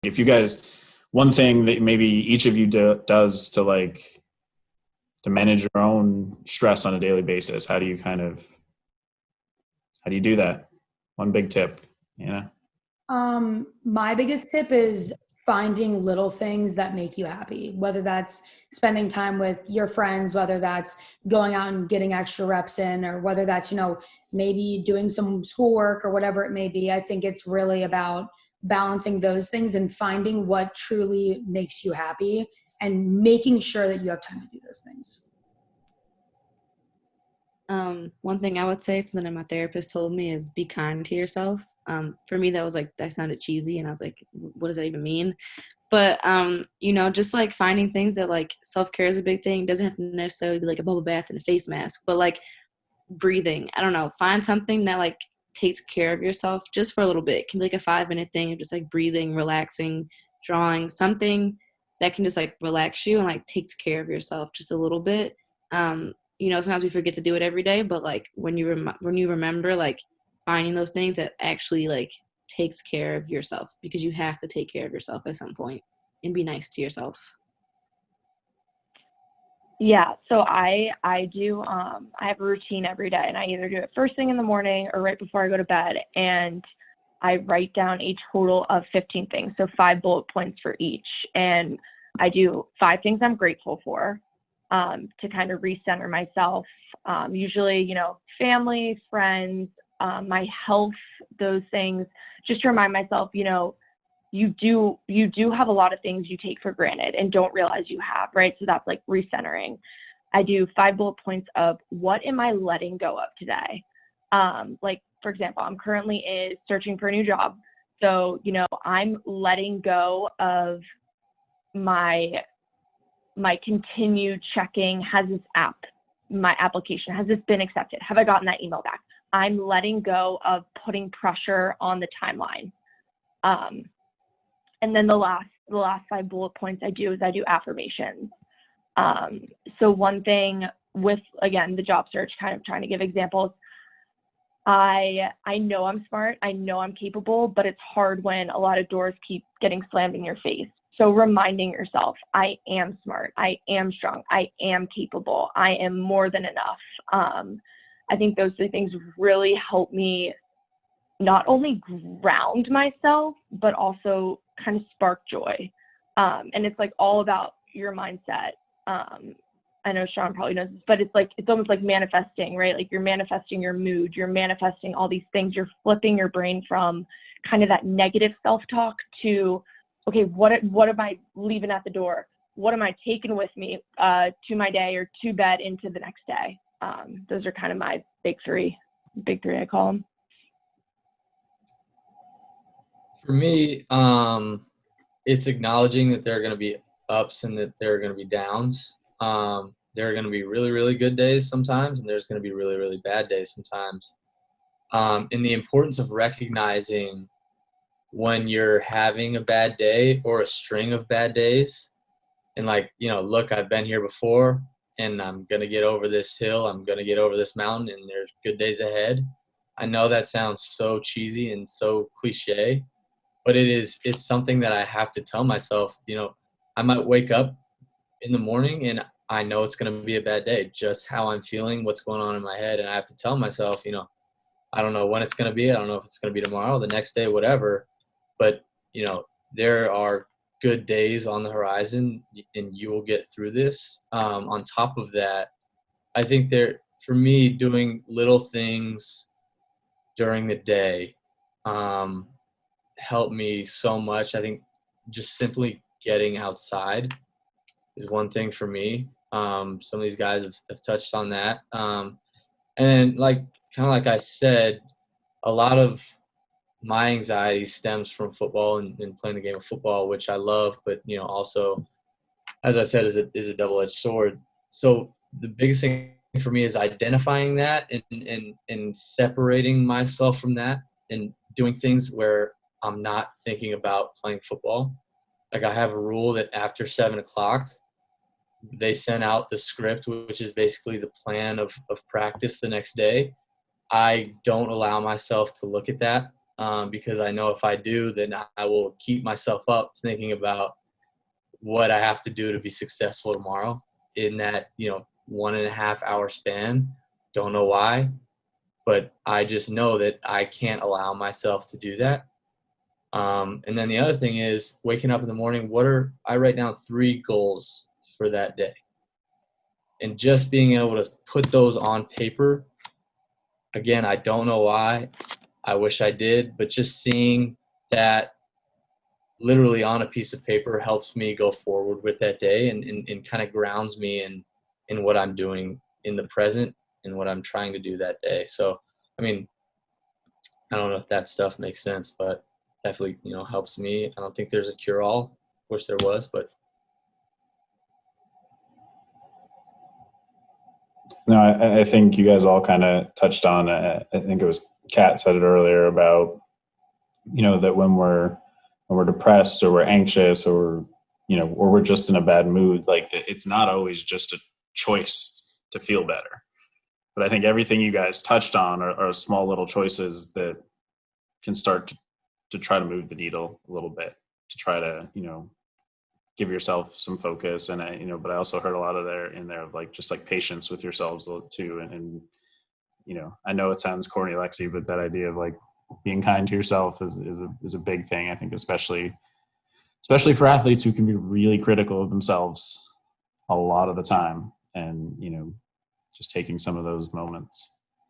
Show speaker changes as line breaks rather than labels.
If you guys, one thing that maybe each of you does to like to manage your own stress on a daily basis, how do you do that? One big tip, you know?
My biggest tip is finding little things that make you happy, whether that's spending time with your friends, whether that's going out and getting extra reps in, or whether that's, maybe doing some schoolwork or whatever it may be. I think it's really about balancing those things and finding what truly makes you happy and making sure that you have time to do those things.
One thing I would say, something that my therapist told me, is be kind to yourself. For me, that was like, that sounded cheesy, and I was like, what does that even mean? But, just like finding things that, like, self-care is a big thing. It doesn't have to necessarily be like a bubble bath and a face mask, but like breathing. I don't know. Find something that like takes care of yourself just for a little bit. It can be like a 5-minute thing of just like breathing, relaxing, drawing, something that can just like relax you and like takes care of yourself just a little bit. Sometimes we forget to do it every day, but like when you remember, like finding those things that actually like takes care of yourself, because you have to take care of yourself at some point and be nice to yourself.
Yeah, so I do I have a routine every day, and I either do it first thing in the morning or right before I go to bed, and I write down a total of 15 things, so 5 bullet points for each. And I do 5 things I'm grateful for, to kind of recenter myself. Usually, family, friends, my health, those things, just to remind myself, you do have a lot of things you take for granted and don't realize you have, right? So that's like recentering. I do 5 bullet points of what am I letting go of today? Like, for example, I'm currently searching for a new job. So, I'm letting go of my continued checking. My application, has this been accepted? Have I gotten that email back? I'm letting go of putting pressure on the timeline. And then the last 5 bullet points I do affirmations. So one thing with, again, the job search, kind of trying to give examples, I know I'm smart, I know I'm capable, but it's hard when a lot of doors keep getting slammed in your face. So reminding yourself, I am smart, I am strong, I am capable, I am more than enough. I think those 3 things really help me not only ground myself, but also kind of spark joy. And it's like all about your mindset. I know Sean probably knows this, but it's almost like manifesting, right? Like you're manifesting your mood, you're manifesting all these things. You're flipping your brain from kind of that negative self-talk to, okay, what am I leaving at the door? What am I taking with me to my day or to bed into the next day? Those are kind of my big three, I call them.
For me, it's acknowledging that there are going to be ups and that there are going to be downs. There are going to be really, really good days sometimes, and there's going to be really, really bad days sometimes. And the importance of recognizing when you're having a bad day or a string of bad days, and like, look, I've been here before, and I'm going to get over this hill, I'm going to get over this mountain, and there's good days ahead. I know that sounds so cheesy and so cliche, but it's something that I have to tell myself. I might wake up in the morning and I know it's going to be a bad day, just how I'm feeling, what's going on in my head. And I have to tell myself, I don't know when it's going to be. I don't know if it's going to be tomorrow, the next day, whatever. But, there are good days on the horizon, and you will get through this. On top of that, I think for me, doing little things during the day helped me so much. I think just simply getting outside is one thing for me. Some of these guys have touched on that. And kind of like I said, a lot of my anxiety stems from football and playing the game of football, which I love, but also, as I said, is a double-edged sword. So the biggest thing for me is identifying that and separating myself from that and doing things where I'm not thinking about playing football. Like, I have a rule that after 7:00, they send out the script, which is basically the plan of practice the next day. I don't allow myself to look at that because I know if I do, then I will keep myself up thinking about what I have to do to be successful tomorrow in that, 1.5 hour span. Don't know why, but I just know that I can't allow myself to do that. And then the other thing is waking up in the morning. I write down 3 goals for that day, and just being able to put those on paper. Again, I don't know why. I wish I did, but just seeing that literally on a piece of paper helps me go forward with that day and kind of grounds me in what I'm doing in the present and what I'm trying to do that day. So, I mean, I don't know if that stuff makes sense, but definitely, helps me. I don't think there's a cure-all. Wish there was, but.
No, I think you guys all kind of touched on, I think it was Kat said it earlier about, that when we're depressed or we're anxious or, or we're just in a bad mood, like it's not always just a choice to feel better. But I think everything you guys touched on are small little choices that can start to try to move the needle a little bit, to try to, give yourself some focus. And but I also heard a lot of in there of like, just like patience with yourselves too. And I know it sounds corny, Lexi, but that idea of like being kind to yourself is a big thing. I think, especially for athletes who can be really critical of themselves a lot of the time, and, just taking some of those moments.